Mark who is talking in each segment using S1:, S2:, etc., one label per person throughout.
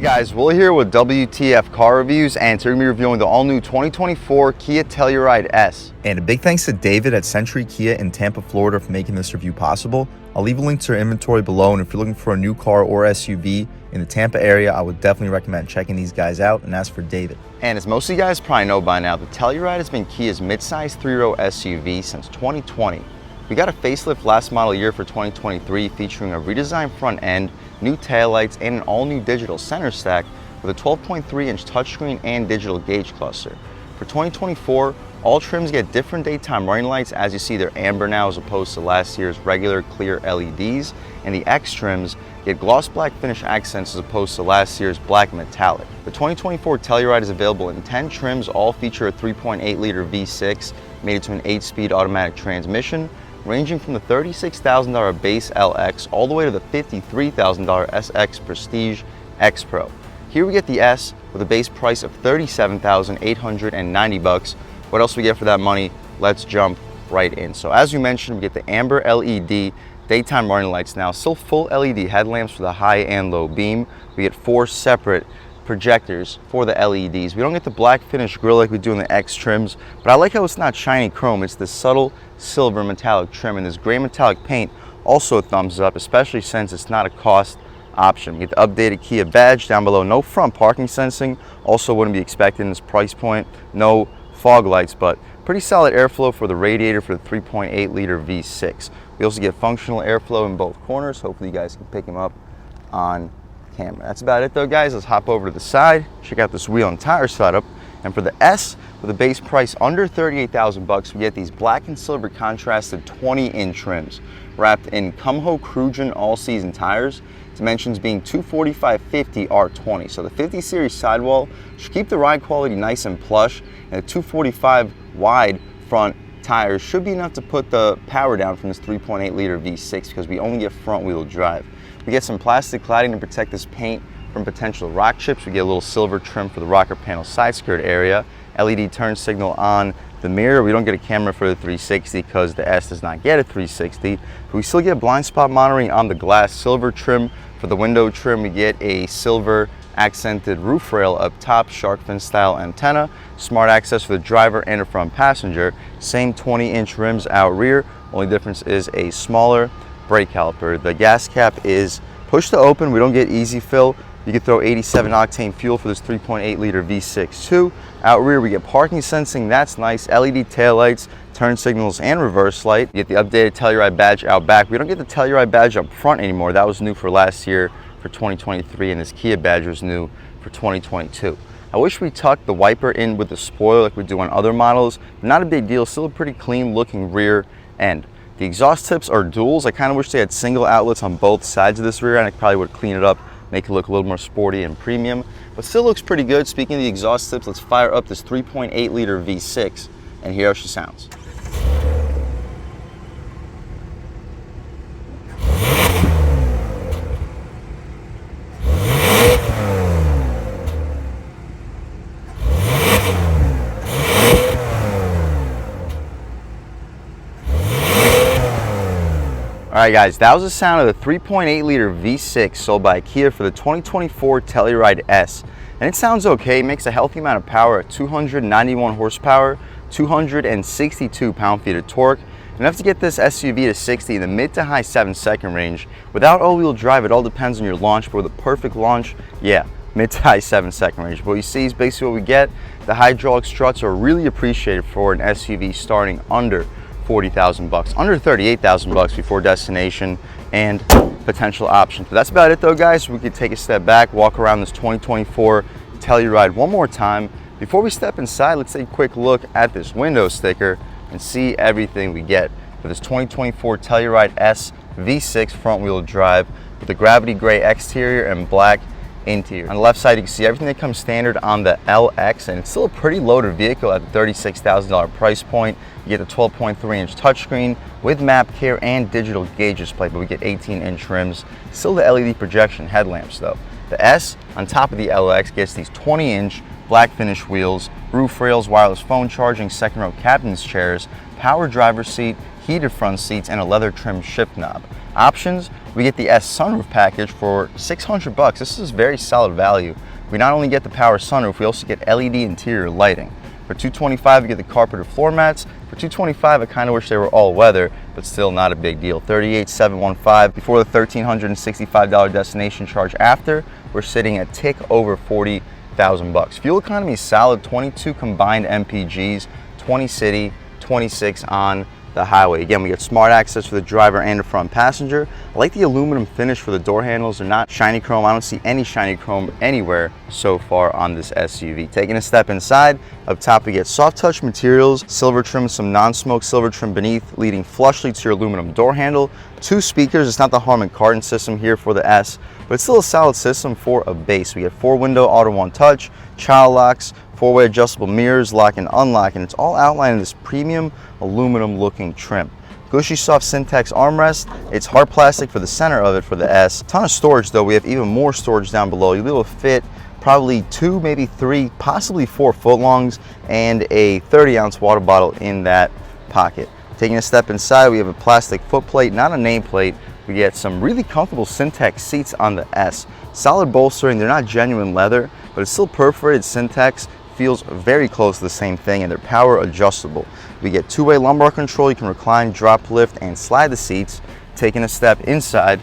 S1: Guys, Will here with W.T.F car reviews, and today we're going to be reviewing the all-new 2024 Kia Telluride S.
S2: And a big thanks to David at Century Kia in Tampa, Florida for making this review possible. I'll leave a link to their inventory below, and if you're looking for a new car or SUV in the Tampa area, I would definitely recommend checking these guys out, and that's for David.
S1: And as most of you guys probably know by now, the Telluride has been Kia's mid-size three-row SUV since 2020. We got a facelift last model year for 2023 featuring a redesigned front end, new taillights, and an all-new digital center stack with a 12.3-inch touchscreen and digital gauge cluster. For 2024, all trims get different daytime running lights. As you see, they're amber now as opposed to last year's regular clear LEDs, and the X trims get gloss black finish accents as opposed to last year's black metallic. The 2024 Telluride is available in 10 trims, all feature a 3.8-liter V6 mated to an 8-speed automatic transmission, ranging from the $36,000 base LX all the way to the $53,000 SX Prestige X Pro. Here we get the S with a base price of $37,890. What else we get for that money? Let's jump right in. So as you mentioned, we get the amber LED daytime running lights now, still full LED headlamps for the high and low beam. We get 4 separate projectors for the LEDs. We don't get the black finish grille like we do in the X trims, but I like how it's not shiny chrome. It's the subtle silver metallic trim, and this gray metallic paint also a thumbs up, especially since it's not a cost option. We get the updated Kia badge down below. No front parking sensing, also wouldn't be expected in this price point. No fog lights, but pretty solid airflow for the radiator for the 3.8-liter V6. We also get functional airflow in both corners. Hopefully you guys can pick them up on camera. That's about it though, guys. Let's hop over to the side, check out this wheel and tire setup. And for the S, with a base price under $38,000, we get these black and silver contrasted 20-inch trims wrapped in Kumho Crugin all-season tires, dimensions being 245/50 R20. So the 50 series sidewall should keep the ride quality nice and plush, and the 245 wide front tires should be enough to put the power down from this 3.8-liter V6 because we only get front-wheel drive. We get some plastic cladding to protect this paint from potential rock chips. We get a little silver trim for the rocker panel side skirt area, LED turn signal on the mirror. We don't get a camera for the 360 because the S does not get a 360, but we still get blind spot monitoring on the glass. Silver trim for the window trim. We get a silver accented roof rail up top, shark fin style antenna, smart access for the driver and the front passenger. Same 20-inch rims out rear, only difference is a smaller brake caliper. The gas cap is push to open. We don't get easy fill. You can throw 87 octane fuel for this 3.8-liter V6 too. Out rear we get parking sensing, that's nice, LED taillights, turn signals, and reverse light. You get the updated Telluride badge out back. We don't get the Telluride badge up front anymore. That was new for last year for 2023, and this Kia badge was new for 2022. I wish we tucked the wiper in with the spoiler like we do on other models, but not a big deal. Still a pretty clean looking rear end. The exhaust tips are duals. I kind of wish they had single outlets on both sides of this rear end. I probably would clean it up, make it look a little more sporty and premium, but still looks pretty good. Speaking of the exhaust tips, let's fire up this 3.8-liter V6 and hear how she sounds. Alright guys, that was the sound of the 3.8-liter V6 sold by Kia for the 2024 Telluride S. And it sounds okay, it makes a healthy amount of power at 291 horsepower, 262 pound-feet of torque, enough to get this SUV to 60 in the mid to high 7-second range. Without all-wheel drive, it all depends on your launch, but with a perfect launch, yeah, mid to high 7-second range. But what you see is basically what we get. The hydraulic struts are really appreciated for an SUV starting under $40,000, under $38,000 before destination and potential options. But that's about it though, guys. We could take a step back, walk around this 2024 Telluride one more time. Before we step inside, let's take a quick look at this window sticker and see everything we get for this 2024 Telluride S V6 front-wheel drive with the gravity gray exterior and black interior. On the left side, you can see everything that comes standard on the LX, and it's still a pretty loaded vehicle at the $36,000 price point. You get the 12.3-inch touchscreen with map care and digital gauge display, but we get 18-inch rims. Still the LED projection headlamps though. The S on top of the LX gets these 20-inch black finish wheels, roof rails, wireless phone charging, second row captain's chairs, power driver's seat, heated front seats, and a leather trim shift knob. Options, we get the S sunroof package for $600. This is very solid value. We not only get the power sunroof, we also get LED interior lighting. For $225, you get the carpeted floor mats. For $225, I kind of wish they were all weather, but still not a big deal. $38,715 before the $1,365 destination charge after. We're sitting at tick over $40,000. Fuel economy is solid, 22 combined MPGs, 20 city, 26 on the highway. Again, we get smart access for the driver and the front passenger. I like the aluminum finish for the door handles. They're not shiny chrome. I don't see any shiny chrome anywhere so far on this SUV. Taking a step inside, up top we get soft touch materials, silver trim, some non-smoke silver trim beneath, leading flushly to your aluminum door handle. 2 speakers. It's not the Harman Kardon system here for the S, but it's still a solid system for a base. We get 4-window auto one touch, child locks, 4-way adjustable mirrors, lock and unlock, and it's all outlined in this premium aluminum looking trim. Gushy soft Syntex armrest. It's hard plastic for the center of it for the S. Ton of storage though. We have even more storage down below. You'll be able to fit probably 2, maybe 3, possibly 4 footlongs and a 30-ounce water bottle in that pocket. Taking a step inside, we have a plastic footplate, not a nameplate. We get some really comfortable Syntex seats on the S. Solid bolstering. They're not genuine leather, but it's still perforated Syntex. Feels very close to the same thing, and they're power adjustable. We get 2-way lumbar control. You can recline, drop, lift, and slide the seats. Taking a step inside,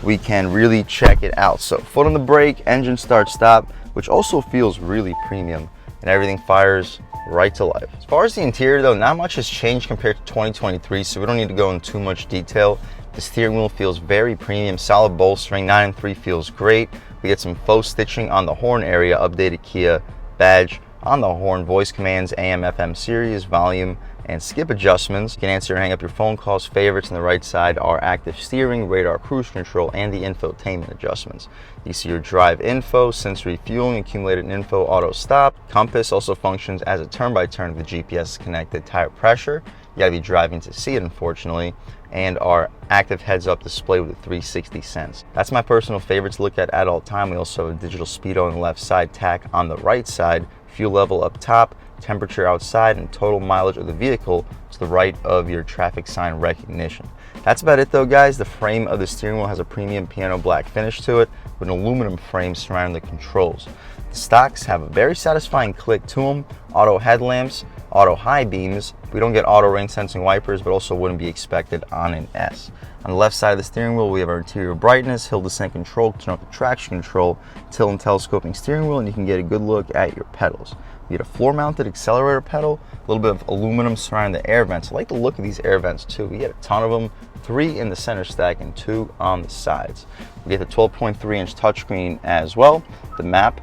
S1: we can really check it out. So foot on the brake, engine start stop, which also feels really premium, and everything fires right to life. As far as the interior though, not much has changed compared to 2023, so we don't need to go into too much detail. The steering wheel feels very premium, solid bolstering, 9.3 feels great. We get some faux stitching on the horn area, updated Kia badge on the horn, voice commands, AM, FM Sirius, volume, and skip adjustments. You can answer and hang up your phone calls. Favorites on the right side are active steering, radar cruise control, and the infotainment adjustments. You see your drive info, sensory fueling, accumulated info, auto stop. Compass also functions as a turn-by-turn if the GPS is connected. Tire pressure, you gotta be driving to see it unfortunately, and our active heads-up display with a 360 sense. That's my personal favorite to look at all time. We also have a digital speedo on the left side, tack on the right side, fuel level up top, temperature outside, and total mileage of the vehicle to the right of your traffic sign recognition. That's about it though, guys. The frame of the steering wheel has a premium piano black finish to it with an aluminum frame surrounding the controls. The stocks have a very satisfying click to them. Auto headlamps, auto high beams. We don't get auto rain sensing wipers, but also wouldn't be expected on an S. On the left side of the steering wheel, we have our interior brightness, hill descent control, turn up the traction control, tilt and telescoping steering wheel, and you can get a good look at your pedals. We get a floor mounted accelerator pedal, a little bit of aluminum surrounding the air vents. I like the look of these air vents too. We get a ton of them, 3 in the center stack and 2 on the sides. We get the 12.3-inch touchscreen as well. The map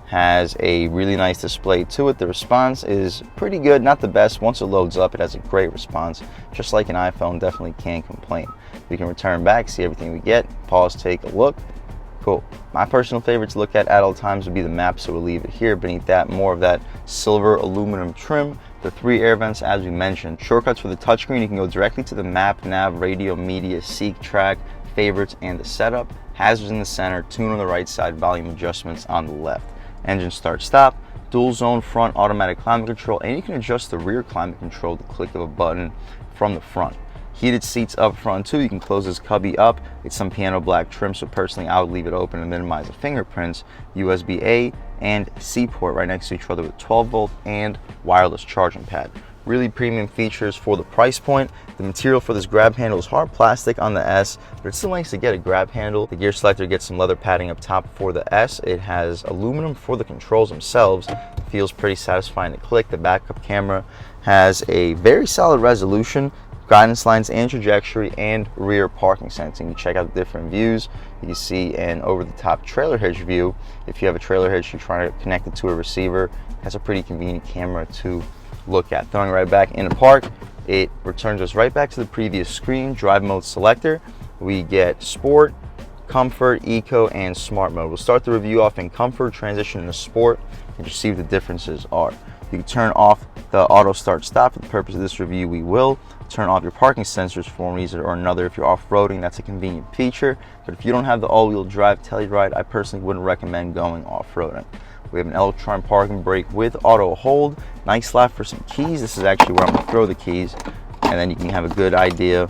S1: has a really nice display to it. The response is pretty good, not the best. Once it loads up, it has a great response. Just like an iPhone, definitely can't complain. We can return back, see everything we get, pause, take a look. Cool. My personal favorite to look at all times would be the map, so we'll leave it here. Beneath that, more of that silver aluminum trim. The 3 air vents, as we mentioned. Shortcuts for the touchscreen, you can go directly to the map, nav, radio, media, seek, track, favorites, and the setup. Hazards in the center, tune on the right side, volume adjustments on the left. Engine start stop, dual zone front automatic climate control, and you can adjust the rear climate control with the click of a button from the front. Heated seats up front too. You can close this cubby up. It's some piano black trim, so personally I would leave it open to minimize the fingerprints. USB-A and C port right next to each other with 12-volt and wireless charging pad. Really premium features for the price point. The material for this grab handle is hard plastic on the S, but it's still nice to get a grab handle. The gear selector gets some leather padding up top for the S. It has aluminum for the controls themselves. It feels pretty satisfying to click. The backup camera has a very solid resolution, guidance lines and trajectory, and rear parking sensing. You check out the different views. You can see an over-the-top trailer hitch view. If you have a trailer hitch, you're trying to connect it to a receiver, it has a pretty convenient camera to look at. Throwing right back into park, it returns us right back to the previous screen. Drive mode selector. We get sport, comfort, eco, and smart mode. We'll start the review off in comfort, transition into sport, and just see what the differences are. You can turn off the auto start stop. For the purpose of this review, we will turn off your parking sensors for one reason or another. If you're off-roading, that's a convenient feature, but if you don't have the all-wheel drive Telluride, I personally wouldn't recommend going off-roading. We have an electronic parking brake with auto hold. Nice slot for some keys. This is actually where I'm going to throw the keys. and then you can have a good idea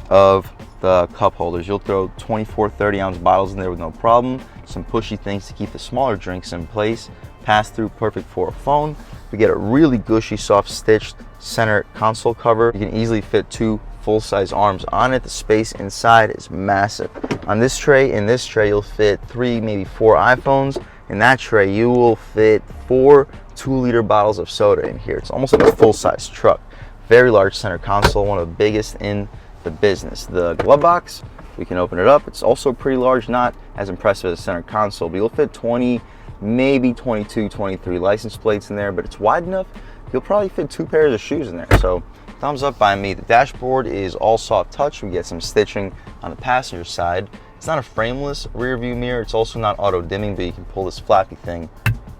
S1: of the cup holders. You'll throw 24, 30-ounce bottles in there with no problem. Some pushy things to keep the smaller drinks in place. Pass through, perfect for a phone. We get a really gushy, soft stitched center console cover. You can easily fit 2 full-size arms on it. The space inside is massive. On this tray, in this tray, you'll fit 3, maybe 4 iPhones. In that tray, you will fit 4 2-liter bottles of soda in here. It's almost like a full-size truck. Very large center console, one of the biggest in the business. The glove box, we can open it up. It's also pretty large, not as impressive as a center console, but you'll fit 20, maybe 22, 23 license plates in there, but it's wide enough. You'll probably fit 2 pairs of shoes in there. So thumbs up by me. The dashboard is all soft touch. We get some stitching on the passenger side. It's not a frameless rear view mirror. It's also not auto dimming, but you can pull this flappy thing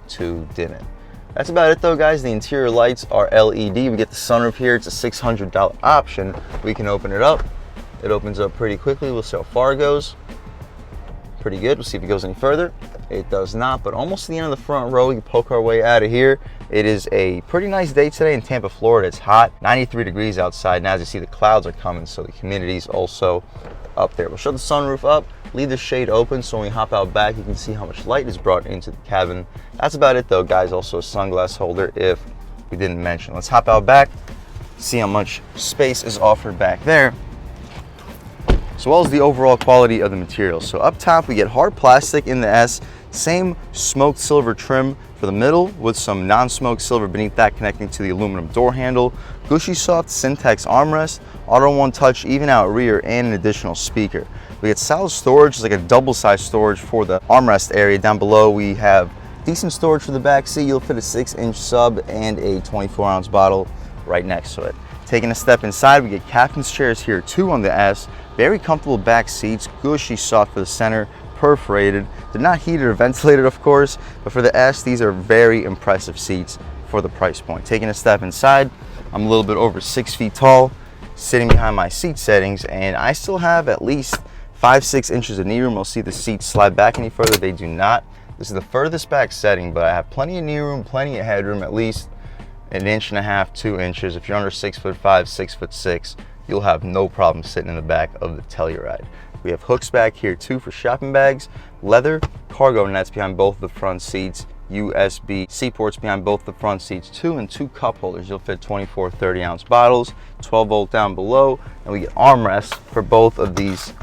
S1: to dim it. That's about it though, guys. The interior lights are LED. We get the sunroof here. It's a $600 option. We can open it up. It opens up pretty quickly. We'll see how far it goes. Pretty good. We'll see if it goes any further. It does not, but almost to the end of the front row. We can poke our way out of here. It is a pretty nice day today in Tampa, Florida. It's hot, 93 degrees outside, and as you see, the clouds are coming, so the humidity's also up there. We'll shut the sunroof up, leave the shade open, so when we hop out back, you can see how much light is brought into the cabin. That's about it though, guys. Also a sunglass holder if we didn't mention. Let's hop out back, see how much space is offered back there, as well as the overall quality of the material. So up top, we get hard plastic in the S, same smoked silver trim for the middle with some non-smoked silver beneath that connecting to the aluminum door handle. Gushy soft Syntex armrest, auto one touch even out rear, and an additional speaker. We get solid storage, it's like a double-sized storage for the armrest area. Down below we have decent storage for the back seat. You'll fit a 6-inch sub and a 24-ounce bottle right next to it. Taking a step inside, we get captain's chairs here too on the S. Very comfortable back seats, gushy soft for the center, perforated. They're not heated or ventilated, of course, but for the S, these are very impressive seats for the price point. Taking a step inside, I'm a little bit over 6 feet tall, sitting behind my seat settings, and I still have at least 5-6 inches of knee room. We'll see the seats slide back any further. They do not. This is the furthest back setting, but I have plenty of knee room, plenty of headroom, at least 1.5 inches, 2 inches. If you're under 6'5", 6'6", you'll have no problem sitting in the back of the Telluride. We have hooks back here too for shopping bags, leather cargo nets behind both the front seats, USB-C ports behind both the front seats too, and 2 cup holders. You'll fit 24, 30-ounce bottles, 12 volt down below, and we get armrests for both of these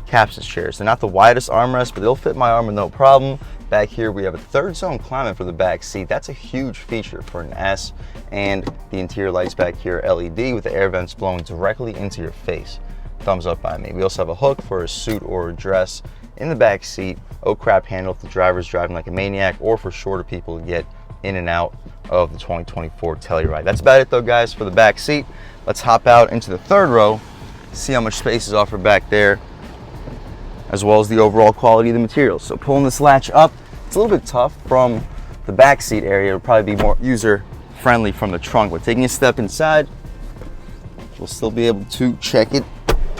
S1: captain's chairs. They're not the widest armrests, but they'll fit my arm with no problem. Back here we have a 3rd zone climate for the back seat. That's a huge feature for an S, and the interior lights back here are LED with the air vents blowing directly into your face. Thumbs up by me. We also have a hook for a suit or a dress in the back seat. Oh crap handle if the driver's driving like a maniac, or for shorter people to get in and out of the 2024 Telluride. That's about it though, guys, for the back seat. Let's hop out into the 3rd row, see how much space is offered back there, as well as the overall quality of the materials. So pulling this latch up, it's a little bit tough from the back seat area. It'll probably be more user friendly from the trunk, but taking a step inside, we'll still be able to check it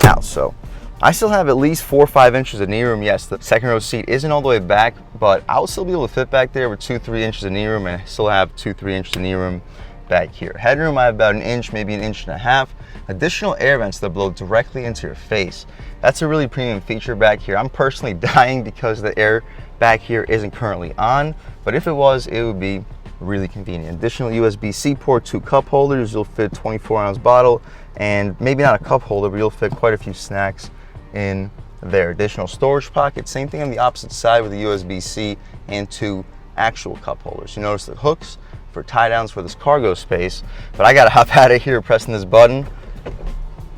S1: out. So I still have at least 4 or 5 inches of knee room. Yes, the 2nd row seat isn't all the way back, but I'll still be able to fit back there with 2-3 inches of knee room, and I still have 2-3 inches of knee room back here. Headroom, I have about 1 inch, maybe 1.5 inches. Additional air vents that blow directly into your face. That's a really premium feature back here. I'm personally dying because the air back here isn't currently on, but if it was, it would be really convenient. Additional USB-C port, 2 cup holders. You'll fit 24-ounce bottle, and maybe not a cup holder, but you'll fit quite a few snacks in there. Additional storage pocket. Same thing on the opposite side with the USB-C and 2 actual cup holders. You notice the hooks for tie downs for this cargo space, but I gotta hop out of here pressing this button.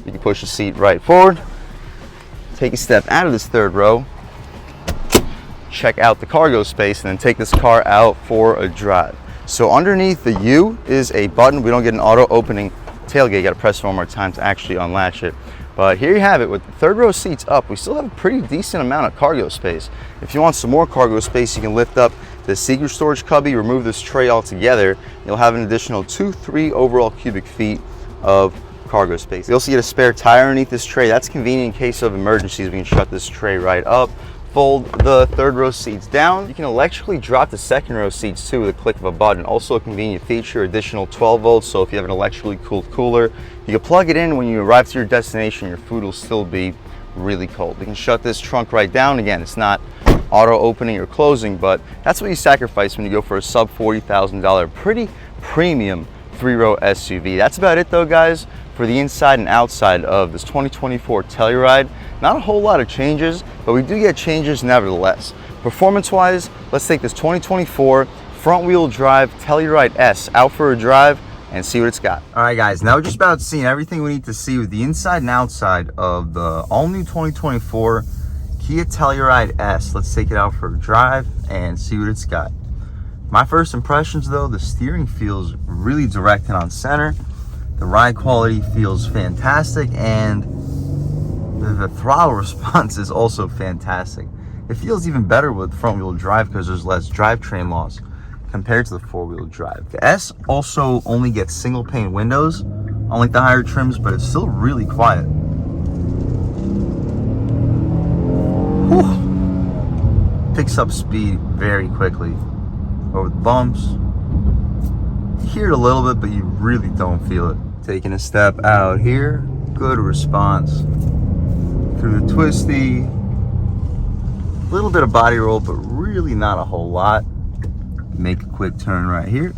S1: You can push the seat right forward, take a step out of this 3rd row, check out the cargo space, and then take this car out for a drive. So underneath the U is a button. We don't get an auto opening tailgate. You gotta press it one more time to actually unlatch it. But here you have it. With the 3rd row seats up, we still have a pretty decent amount of cargo space. If you want some more cargo space, you can lift up the secret storage cubby, remove this tray altogether. You'll have an additional 2-3 overall cubic feet of cargo space. You also get a spare tire underneath this tray. That's convenient in case of emergencies. We can shut this tray right up. fold the third row seats down. You can electrically drop the second row seats too with a click of a button. Also a convenient feature, additional 12 volts. So if you have an electrically cooled cooler, you can plug it in when you arrive to your destination, your food will still be really cold. You can shut this trunk right down. Again, it's not auto opening or closing, but that's what you sacrifice when you go for a sub $40,000 pretty premium 3-row SUV. That's about it though, guys, for the inside and outside of this 2024 Telluride. Not a whole lot of changes, but we do get changes nevertheless. Performance-wise, let's take this 2024 front-wheel drive Telluride S out for a drive and see what it's got. All right, guys, now we're just about seeing everything we need to see with the inside and outside of the all-new 2024 Kia Telluride S. Let's take it out for a drive and see what it's got. My first impressions though, the steering feels really direct and on center. The ride quality feels fantastic, and the throttle response is also fantastic. It feels even better with front wheel drive because there's less drivetrain loss compared to the four-wheel drive. The S also only gets single pane windows, unlike the higher trims, but it's still really quiet. Whew. Picks up speed very quickly over the bumps. You hear it a little bit, but you really don't feel it. Taking a step out here, good response. Through the twisty, little bit of body roll, but really not a whole lot. Make a quick turn right here.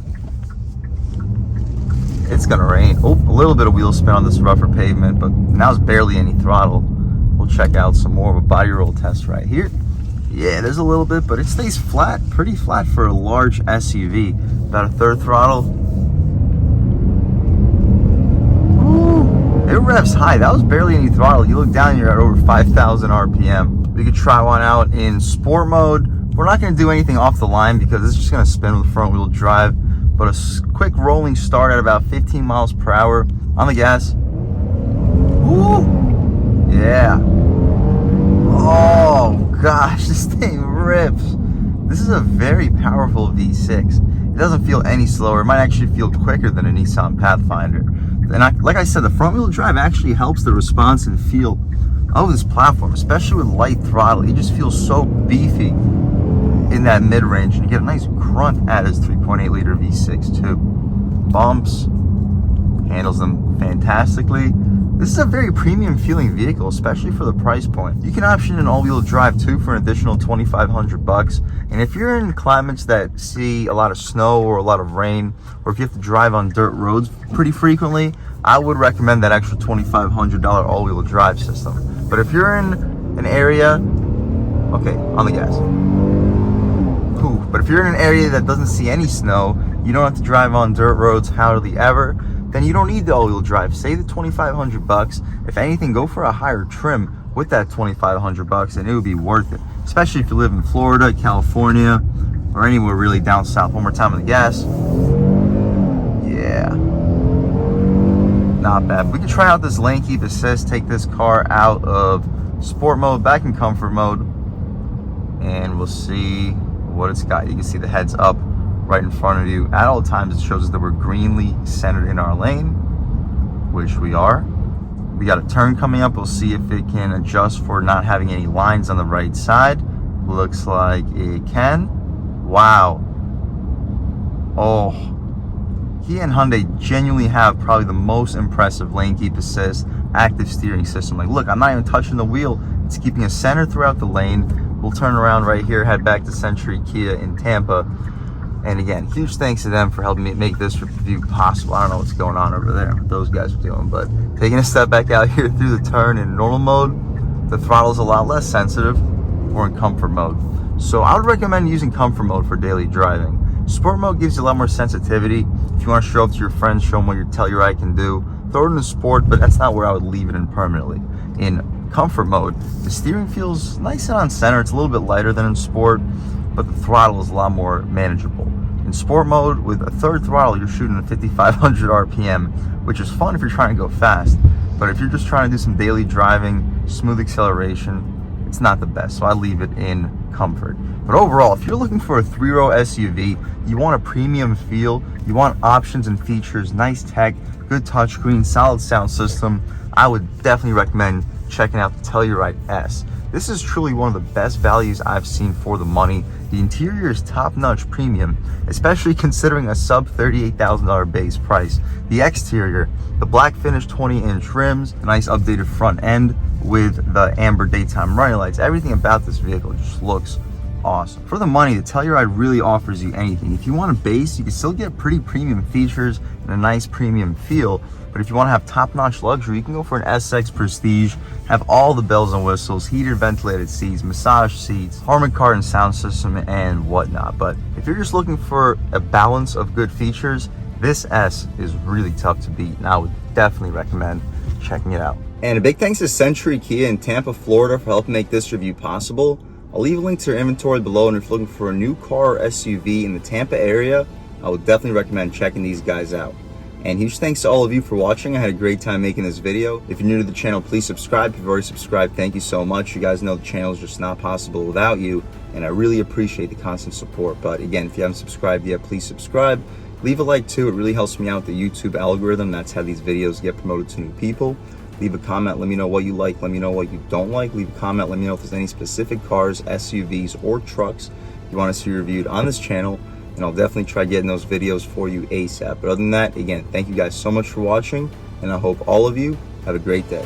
S1: It's gonna rain. Oh, a little bit of wheel spin on this rougher pavement, but now it's barely any throttle. We'll check out some more of a body roll test right here. Yeah, there's a little bit, but it stays flat, pretty flat for a large SUV. About a third throttle. Ooh, it revs high. That was barely any throttle. You look down, you're at over 5,000 RPM. We could try one out in sport mode. We're not going to do anything off the line because it's just going to spin with front wheel drive. But a quick rolling start at about 15 miles per hour on the gas. Ooh, yeah. Oh gosh, this thing rips. This is a very powerful V6. It doesn't feel any slower. It might actually feel quicker than a Nissan Pathfinder. And like I said, the front wheel drive actually helps the response and feel of this platform, especially with light throttle. It just feels so beefy in that mid-range, and you get a nice grunt at his 3.8 liter V6 too. Bumps, handles them fantastically. This is a very premium feeling vehicle, especially for the price point. You can option an all-wheel drive too for an additional $2,500. And if you're in climates that see a lot of snow or a lot of rain, or if you have to drive on dirt roads pretty frequently, I would recommend that extra $2,500 all-wheel drive system. But if you're in an area, okay, on the gas. Ooh, but if you're in an area that doesn't see any snow, you don't have to drive on dirt roads hardly ever, then you don't need the all-wheel drive. Save the $2,500. If anything, go for a higher trim with that $2,500, and it would be worth it. Especially if you live in Florida, California, or anywhere really down south. One more time on the gas. Yeah. Not bad. We can try out this lane keep assist, take this car out of sport mode, back in comfort mode, and we'll see what it's got. You can see the heads up right in front of you. At all times, it shows us that we're greenly centered in our lane, which we are. We got a turn coming up. We'll see if it can adjust for not having any lines on the right side. Looks like it can. Wow. Oh, Kia and Hyundai genuinely have probably the most impressive lane keep assist, active steering system. Like, look, I'm not even touching the wheel. It's keeping us centered throughout the lane. We'll turn around right here, head back to Century Kia in Tampa. And again, huge thanks to them for helping me make this review possible. I don't know what's going on over there, what those guys are doing, but taking a step back out here through the turn in normal mode, the throttle's a lot less sensitive. We're in comfort mode. So I would recommend using comfort mode for daily driving. Sport mode gives you a lot more sensitivity. If you want to show up to your friends, show them what your Telluride can do, throw it in the sport, but that's not where I would leave it in permanently. In comfort mode, the steering feels nice and on center. It's a little bit lighter than in sport, but the throttle is a lot more manageable. In sport mode, with a third throttle, you're shooting at 5,500 RPM, which is fun if you're trying to go fast. But if you're just trying to do some daily driving, smooth acceleration, it's not the best. So I leave it in comfort. But overall, if you're looking for a 3-row SUV, you want a premium feel, you want options and features, nice tech, good touchscreen, solid sound system, I would definitely recommend checking out the Telluride S.
S2: This is truly one of the best values I've seen for the money. The interior is top-notch premium, especially considering a sub $38,000 base price. The exterior, the black finish 20-inch rims, a nice updated front end with the amber daytime running lights. Everything about this vehicle just looks awesome. For the money, the Telluride really offers you anything. If you want a base, you can still get pretty premium features and a nice premium feel. But if you want to have top-notch luxury, you can go for an SX Prestige, have all the bells and whistles, heated ventilated seats, massage seats, Harman Kardon sound system, and whatnot. But if you're just looking for a balance of good features, this S is really tough to beat, and I would definitely recommend checking it out. And a big thanks to Century Kia in Tampa, Florida for helping make this review possible. I'll leave a link to their inventory below, and if you're looking for a new car or SUV in the Tampa area, I would definitely recommend checking these guys out. And huge thanks to all of you for watching. I had a great time making this video. If you're new to the channel, please subscribe. If you've already subscribed, thank you so much. You guys know the channel is just not possible without you, and I really appreciate the constant support. But again, if you haven't subscribed yet, please subscribe. Leave a like too. It really helps me out with the YouTube algorithm. That's how these videos get promoted to new people. Leave a comment. Let me know what you like. Let me know what you don't like. Leave a comment. Let me know if there's any specific cars, SUVs, or trucks you want to see reviewed on this channel, and I'll definitely try getting those videos for you ASAP. But other than that, again, thank you guys so much for watching, and I hope all of you have a great day.